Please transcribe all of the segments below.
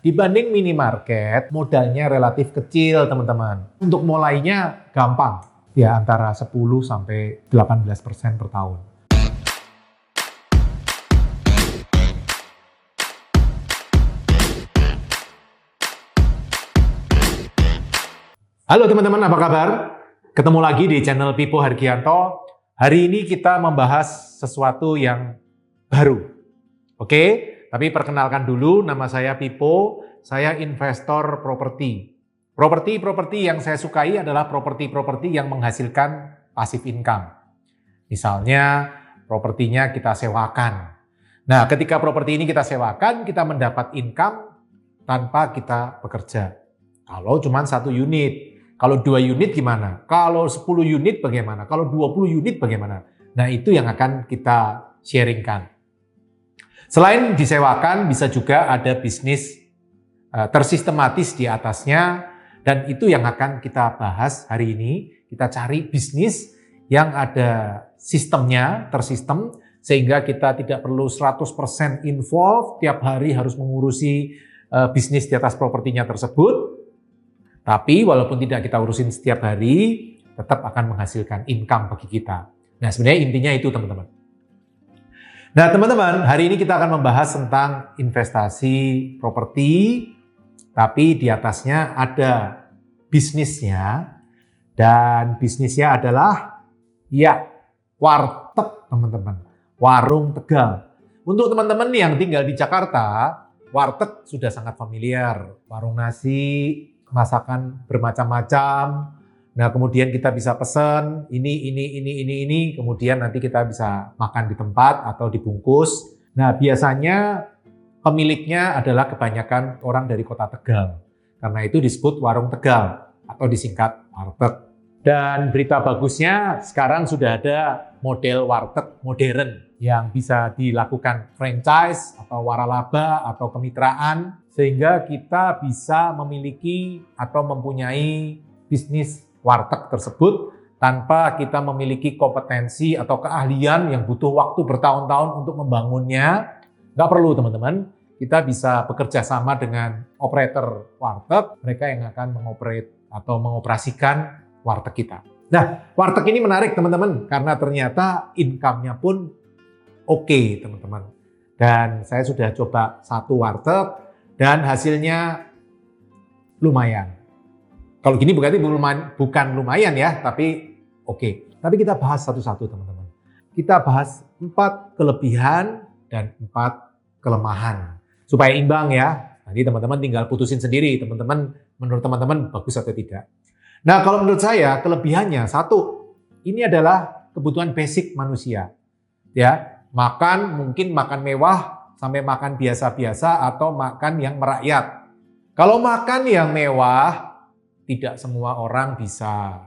Dibanding minimarket, modalnya relatif kecil teman-teman. Untuk mulainya gampang, ya antara 10-18% per tahun. Halo teman-teman, apa kabar? Ketemu lagi di channel Pipo Hargianto. Hari ini kita membahas sesuatu yang baru. Oke, tapi perkenalkan dulu, nama saya Pipo, saya investor properti. Properti yang saya sukai adalah properti yang menghasilkan passive income. Misalnya, propertinya kita sewakan. Nah, ketika properti ini kita sewakan, kita mendapat income tanpa kita bekerja. Kalau cuma 1 unit. Kalau 2 unit gimana? Kalau 10 unit bagaimana? Kalau 20 unit bagaimana? Nah, itu yang akan kita sharingkan. Selain disewakan, bisa juga ada bisnis tersistematis di atasnya, dan itu yang akan kita bahas hari ini. Kita cari bisnis yang ada sistemnya, tersistem, sehingga kita tidak perlu 100% involved, tiap hari harus mengurusi bisnis di atas propertinya tersebut. Tapi walaupun tidak kita urusin setiap hari, tetap akan menghasilkan income bagi kita. Nah, sebenarnya intinya itu teman-teman. Nah teman-teman, hari ini kita akan membahas tentang investasi properti, tapi di atasnya ada bisnisnya, dan bisnisnya adalah warteg teman-teman, warung Tegal. Untuk teman-teman yang tinggal di Jakarta, warteg sudah sangat familiar, warung nasi, masakan bermacam-macam. Nah, kemudian kita bisa pesan ini, kemudian nanti kita bisa makan di tempat atau dibungkus. Nah, biasanya pemiliknya adalah kebanyakan orang dari kota Tegal. Karena itu disebut warung Tegal atau disingkat warteg. Dan berita bagusnya sekarang sudah ada model warteg modern yang bisa dilakukan franchise atau waralaba atau kemitraan, sehingga kita bisa memiliki atau mempunyai bisnis warteg tersebut tanpa kita memiliki kompetensi atau keahlian yang butuh waktu bertahun-tahun untuk membangunnya. Nggak perlu teman-teman, kita bisa bekerja sama dengan operator warteg, mereka yang akan mengoperate atau mengoperasikan warteg kita. Nah, warteg ini menarik teman-teman karena ternyata income-nya pun oke teman-teman. Dan saya sudah coba 1 warteg dan hasilnya lumayan. Kalau gini berarti bukan lumayan ya, tapi oke. Tapi kita bahas satu-satu teman-teman. Kita bahas 4 kelebihan dan 4 kelemahan. Supaya imbang ya. Nanti teman-teman tinggal putusin sendiri, teman-teman menurut teman-teman bagus atau tidak. Nah, kalau menurut saya kelebihannya 1, ini adalah kebutuhan basic manusia. Ya, mungkin makan mewah sampai makan biasa-biasa atau makan yang merakyat. Kalau makan yang mewah, tidak semua orang bisa.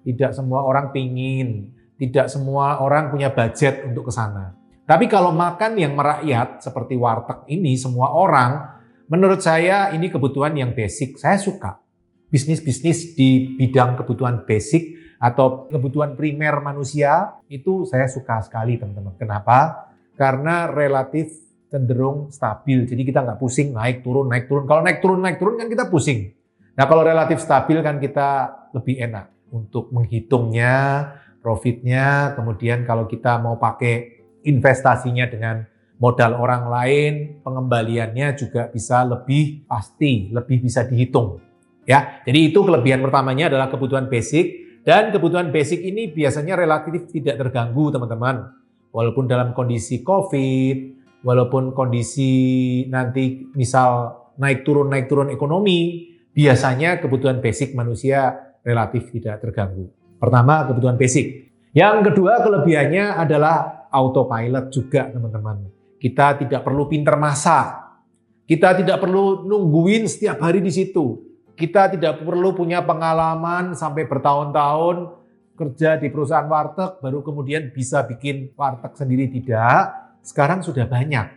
Tidak semua orang pingin. Tidak semua orang punya budget untuk ke sana. Tapi kalau makan yang merakyat seperti warteg ini semua orang, menurut saya ini kebutuhan yang basic. Saya suka. Bisnis-bisnis di bidang kebutuhan basic atau kebutuhan primer manusia itu saya suka sekali teman-teman. Kenapa? Karena relatif cenderung stabil. Jadi kita nggak pusing naik turun. Kalau naik turun kan kita pusing. Nah kalau relatif stabil kan kita lebih enak untuk menghitungnya, profitnya. Kemudian kalau kita mau pakai investasinya dengan modal orang lain, pengembaliannya juga bisa lebih pasti, lebih bisa dihitung. Ya, jadi itu kelebihan pertamanya adalah kebutuhan basic, dan kebutuhan basic ini biasanya relatif tidak terganggu teman-teman. Walaupun dalam kondisi COVID, walaupun kondisi nanti misal naik turun ekonomi, biasanya kebutuhan basic manusia relatif tidak terganggu. Pertama, kebutuhan basic. Yang kedua, kelebihannya adalah autopilot juga teman-teman. Kita tidak perlu pinter masak. Kita tidak perlu nungguin setiap hari di situ. Kita tidak perlu punya pengalaman sampai bertahun-tahun kerja di perusahaan warteg baru kemudian bisa bikin warteg sendiri, tidak. Sekarang sudah banyak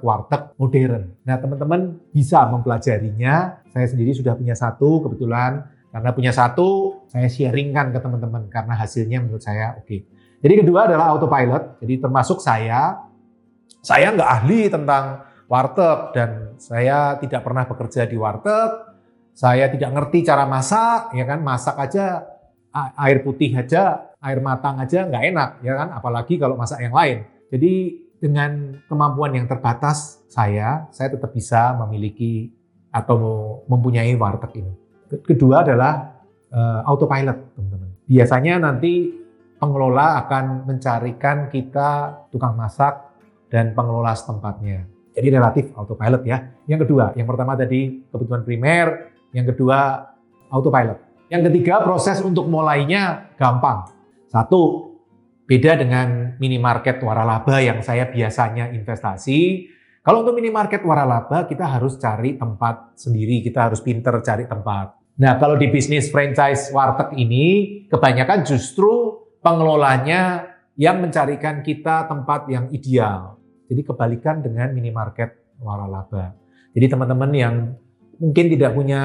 warteg modern. Nah, teman-teman bisa mempelajarinya. Saya sendiri sudah punya 1 kebetulan. Karena punya 1, saya sharingkan ke teman-teman karena hasilnya menurut saya oke. Jadi kedua adalah autopilot. Jadi termasuk saya nggak ahli tentang warteg dan teman-teman. Saya tidak pernah bekerja di warteg, saya tidak ngerti cara masak, ya kan? Masak aja air putih aja, air matang aja nggak enak, ya kan? Apalagi kalau masak yang lain. Jadi dengan kemampuan yang terbatas saya tetap bisa memiliki atau mempunyai warteg ini. Kedua adalah autopilot, teman-teman. Biasanya nanti pengelola akan mencarikan kita tukang masak dan pengelola setempatnya. Jadi relatif autopilot ya. Yang kedua, yang pertama tadi kebutuhan primer, yang kedua autopilot. Yang ketiga, proses untuk mulainya gampang. Satu, beda dengan minimarket waralaba yang saya biasanya investasi. Kalau untuk minimarket waralaba, kita harus cari tempat sendiri, kita harus pinter cari tempat. Nah, kalau di bisnis franchise warteg ini, kebanyakan justru pengelolanya yang mencarikan kita tempat yang ideal. Jadi kebalikan dengan minimarket waralaba. Jadi teman-teman yang mungkin tidak punya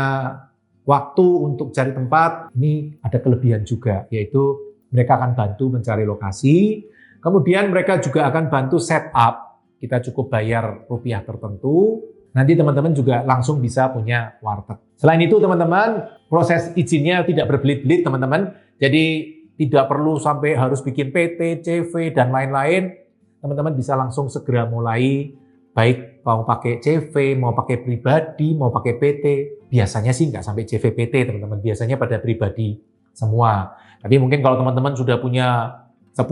waktu untuk cari tempat, ini ada kelebihan juga, yaitu mereka akan bantu mencari lokasi, kemudian mereka juga akan bantu setup, kita cukup bayar rupiah tertentu, nanti teman-teman juga langsung bisa punya warteg. Selain itu teman-teman, proses izinnya tidak berbelit-belit teman-teman, jadi tidak perlu sampai harus bikin PT, CV, dan lain-lain. Teman-teman bisa langsung segera mulai, baik mau pakai CV, mau pakai pribadi, mau pakai PT. Biasanya sih nggak sampai CV PT teman-teman, biasanya pada pribadi semua. Tapi mungkin kalau teman-teman sudah punya 10,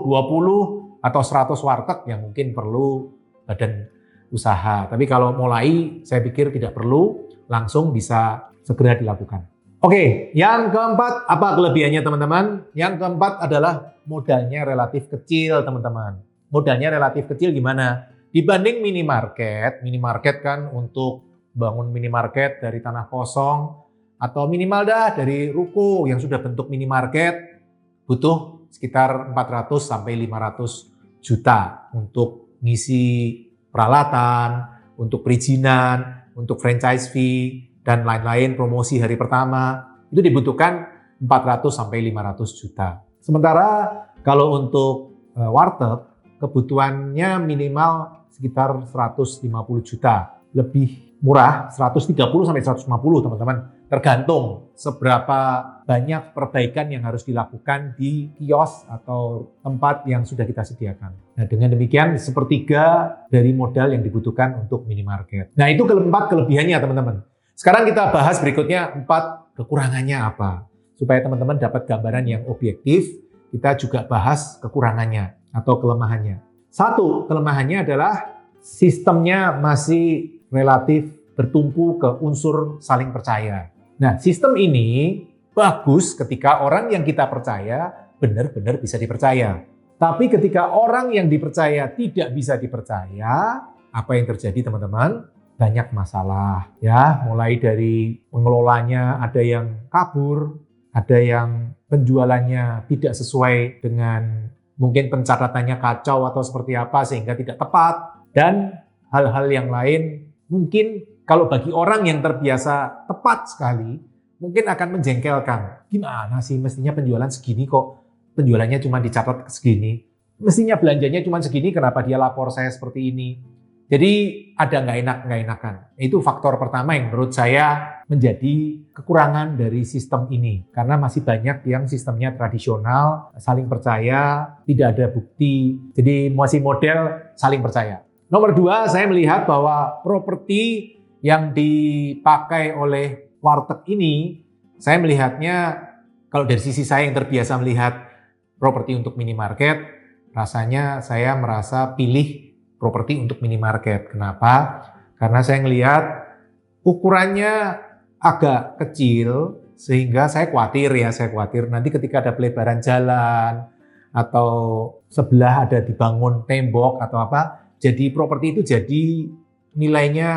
20, atau 100 warteg, yang mungkin perlu badan usaha. Tapi kalau mulai, saya pikir tidak perlu, langsung bisa segera dilakukan. Oke, yang keempat, apa kelebihannya teman-teman? Yang keempat adalah modalnya relatif kecil teman-teman. Modalnya relatif kecil gimana? Dibanding minimarket kan untuk bangun minimarket dari tanah kosong atau minimal dari ruko yang sudah bentuk minimarket butuh sekitar 400 sampai 500 juta untuk ngisi peralatan, untuk perizinan, untuk franchise fee dan lain-lain, promosi hari pertama. Itu dibutuhkan 400 sampai 500 juta. Sementara kalau untuk warteg kebutuhannya minimal sekitar 150 juta. Lebih murah 130 sampai 150 teman-teman. Tergantung seberapa banyak perbaikan yang harus dilakukan di kios atau tempat yang sudah kita sediakan. Nah, dengan demikian sepertiga dari modal yang dibutuhkan untuk minimarket. Nah, itu keempat kelebihannya teman-teman. Sekarang kita bahas berikutnya 4 kekurangannya apa. Supaya teman-teman dapat gambaran yang objektif, kita juga bahas kekurangannya atau kelemahannya. Satu, kelemahannya adalah sistemnya masih relatif bertumpu ke unsur saling percaya. Nah, sistem ini bagus ketika orang yang kita percaya benar-benar bisa dipercaya. Tapi ketika orang yang dipercaya tidak bisa dipercaya, apa yang terjadi teman-teman? Banyak masalah ya, mulai dari pengelolanya ada yang kabur, ada yang penjualannya tidak sesuai dengan mungkin pencatatannya kacau atau seperti apa sehingga tidak tepat, dan hal-hal yang lain mungkin kalau bagi orang yang terbiasa tepat sekali mungkin akan menjengkelkan. Gimana sih mestinya penjualan segini kok penjualannya cuma dicatat segini, mestinya belanjanya cuma segini, kenapa dia lapor saya seperti ini? Jadi ada nggak enakan. Itu faktor pertama yang menurut saya menjadi kekurangan dari sistem ini. Karena masih banyak yang sistemnya tradisional, saling percaya, tidak ada bukti. Jadi masih model saling percaya. Nomor 2, saya melihat bahwa properti yang dipakai oleh warteg ini, saya melihatnya, kalau dari sisi saya yang terbiasa melihat properti untuk minimarket, rasanya saya merasa pilih properti untuk minimarket. Kenapa? Karena saya melihat ukurannya agak kecil, sehingga saya khawatir nanti ketika ada pelebaran jalan atau sebelah ada dibangun tembok atau apa, jadi properti itu jadi nilainya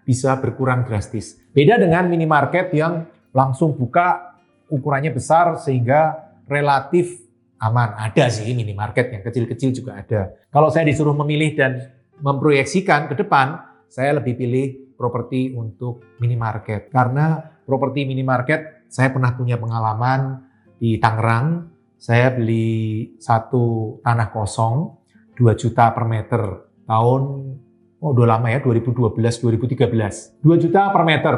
bisa berkurang drastis. Beda dengan minimarket yang langsung buka, ukurannya besar sehingga relatif aman. Ada sih minimarket yang kecil-kecil juga ada. Kalau saya disuruh memilih dan memproyeksikan ke depan, saya lebih pilih properti untuk minimarket. Karena properti minimarket, saya pernah punya pengalaman di Tangerang. Saya beli satu tanah kosong 2 juta per meter tahun Oh, udah lama ya, 2012, 2013. 2 juta per meter.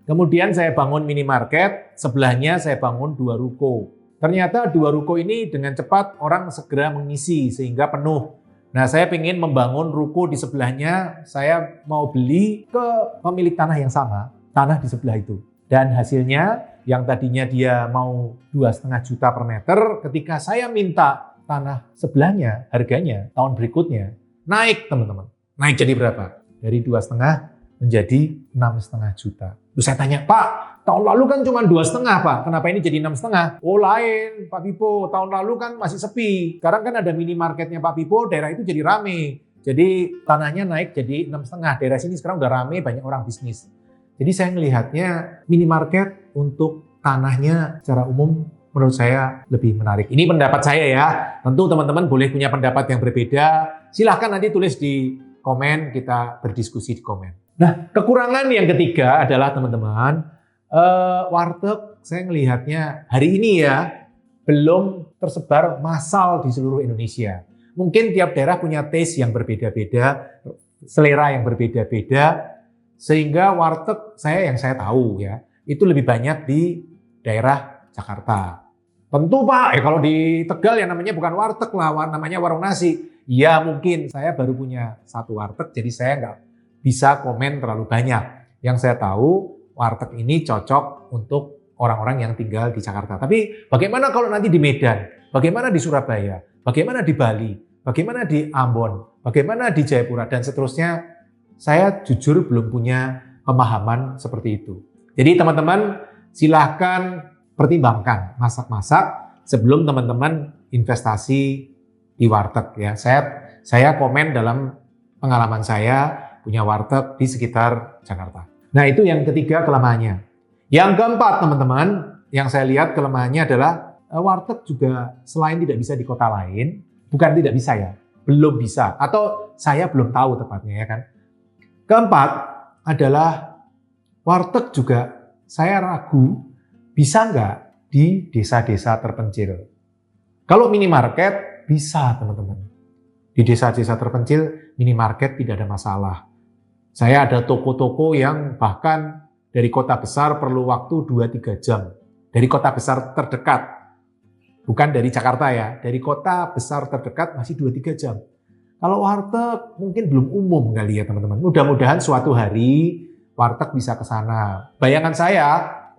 Kemudian saya bangun minimarket, sebelahnya saya bangun 2 ruko. Ternyata 2 ruko ini dengan cepat orang segera mengisi sehingga penuh. Nah, saya ingin membangun ruko di sebelahnya, saya mau beli ke pemilik tanah yang sama, tanah di sebelah itu. Dan hasilnya yang tadinya dia mau 2,5 juta per meter, ketika saya minta tanah sebelahnya, harganya tahun berikutnya naik teman-teman. Naik jadi berapa? Dari 2,5 menjadi 6,5 juta. Terus saya tanya, Pak, tahun lalu kan cuma 2,5 Pak, kenapa ini jadi 6,5? Oh lain Pak Pipo, tahun lalu kan masih sepi. Sekarang kan ada minimarketnya Pak Pipo, daerah itu jadi rame. Jadi tanahnya naik jadi 6,5. Daerah sini sekarang udah rame, banyak orang bisnis. Jadi saya melihatnya minimarket untuk tanahnya secara umum menurut saya lebih menarik. Ini pendapat saya ya. Tentu teman-teman boleh punya pendapat yang berbeda. Silahkan nanti tulis di komen, kita berdiskusi di komen. Nah, kekurangan yang ketiga adalah teman-teman, warteg saya melihatnya hari ini ya belum tersebar massal di seluruh Indonesia. Mungkin tiap daerah punya taste yang berbeda-beda, selera yang berbeda-beda, sehingga warteg yang saya tahu ya, itu lebih banyak di daerah Jakarta. Tentu Pak, kalau di Tegal ya namanya bukan warteg lah, namanya warung nasi. Ya mungkin saya baru punya 1 warteg, jadi saya nggak bisa komen terlalu banyak. Yang saya tahu warteg ini cocok untuk orang-orang yang tinggal di Jakarta. Tapi bagaimana kalau nanti di Medan? Bagaimana di Surabaya? Bagaimana di Bali? Bagaimana di Ambon? Bagaimana di Jayapura? Dan seterusnya, saya jujur belum punya pemahaman seperti itu. Jadi teman-teman silahkan pertimbangkan masak-masak sebelum teman-teman investasi di warteg ya. Saya komen dalam pengalaman saya punya warteg di sekitar Jakarta. Nah, itu yang ketiga kelemahannya. Yang keempat, teman-teman, yang saya lihat kelemahannya adalah warteg juga selain tidak bisa di kota lain, bukan tidak bisa ya, belum bisa atau saya belum tahu tepatnya ya kan. Keempat adalah warteg juga saya ragu bisa nggak di desa-desa terpencil. Kalau minimarket bisa teman-teman. Di desa-desa terpencil minimarket tidak ada masalah. Saya ada toko-toko yang bahkan dari kota besar perlu waktu 2-3 jam. Dari kota besar terdekat. Bukan dari Jakarta ya. Dari kota besar terdekat masih 2-3 jam. Kalau warteg mungkin belum umum kali ya teman-teman. Mudah-mudahan suatu hari warteg bisa ke sana. Bayangan saya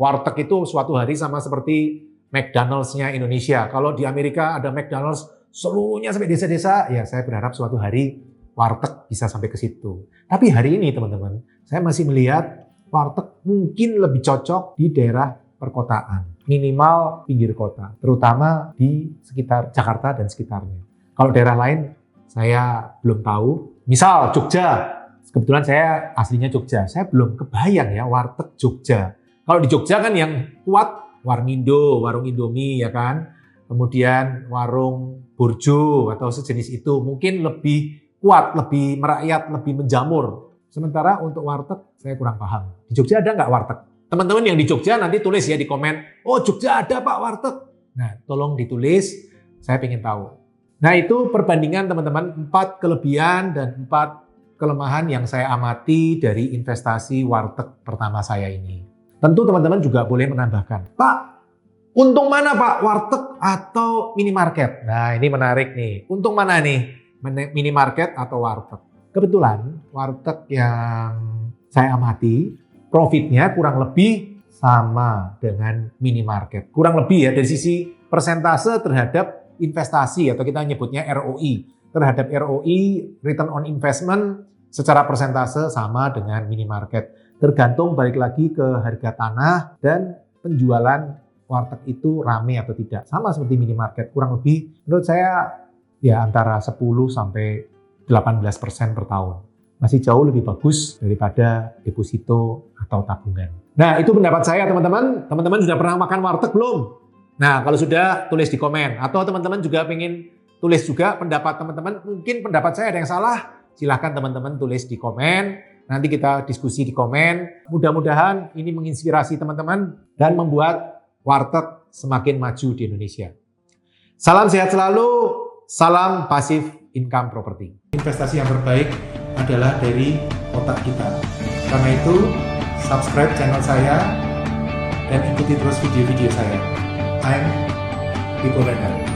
warteg itu suatu hari sama seperti McDonald's-nya Indonesia. Kalau di Amerika ada McDonald's seluruhnya sampai desa-desa, ya saya berharap suatu hari warteg bisa sampai ke situ. Tapi hari ini teman-teman, saya masih melihat warteg mungkin lebih cocok di daerah perkotaan. Minimal pinggir kota, terutama di sekitar Jakarta dan sekitarnya. Kalau daerah lain, saya belum tahu. Misal Jogja, kebetulan saya aslinya Jogja, saya belum kebayang ya warteg Jogja. Kalau di Jogja kan yang kuat Warmindo, warung Indomie ya kan. Kemudian warung burjo atau sejenis itu mungkin lebih kuat, lebih merakyat, lebih menjamur. Sementara untuk warteg saya kurang paham. Di Jogja ada nggak warteg? Teman-teman yang di Jogja nanti tulis ya di komen, oh Jogja ada Pak warteg. Nah tolong ditulis, saya ingin tahu. Nah itu perbandingan teman-teman 4 kelebihan dan 4 kelemahan yang saya amati dari investasi warteg pertama saya ini. Tentu teman-teman juga boleh menambahkan, Pak, untung mana Pak, warteg atau minimarket? Nah ini menarik nih, untung mana nih, minimarket atau warteg? Kebetulan warteg yang saya amati, profitnya kurang lebih sama dengan minimarket. Kurang lebih ya dari sisi persentase terhadap investasi atau kita nyebutnya ROI. Terhadap ROI, return on investment, secara persentase sama dengan minimarket. Tergantung balik lagi ke harga tanah dan penjualan warteg itu rame atau tidak. Sama seperti minimarket, kurang lebih menurut saya ya antara 10 sampai 18% per tahun. Masih jauh lebih bagus daripada deposito atau tabungan. Nah itu pendapat saya teman-teman. Teman-teman sudah pernah makan warteg belum? Nah kalau sudah tulis di komen. Atau teman-teman juga pengen tulis juga pendapat teman-teman. Mungkin pendapat saya ada yang salah. Silahkan teman-teman tulis di komen. Nanti kita diskusi di komen. Mudah-mudahan ini menginspirasi teman-teman dan membuat warteg semakin maju di Indonesia. Salam sehat selalu, salam pasif income property. Investasi yang terbaik adalah dari otak kita. Karena itu, subscribe channel saya dan ikuti terus video-video saya. I'm Piko Lender.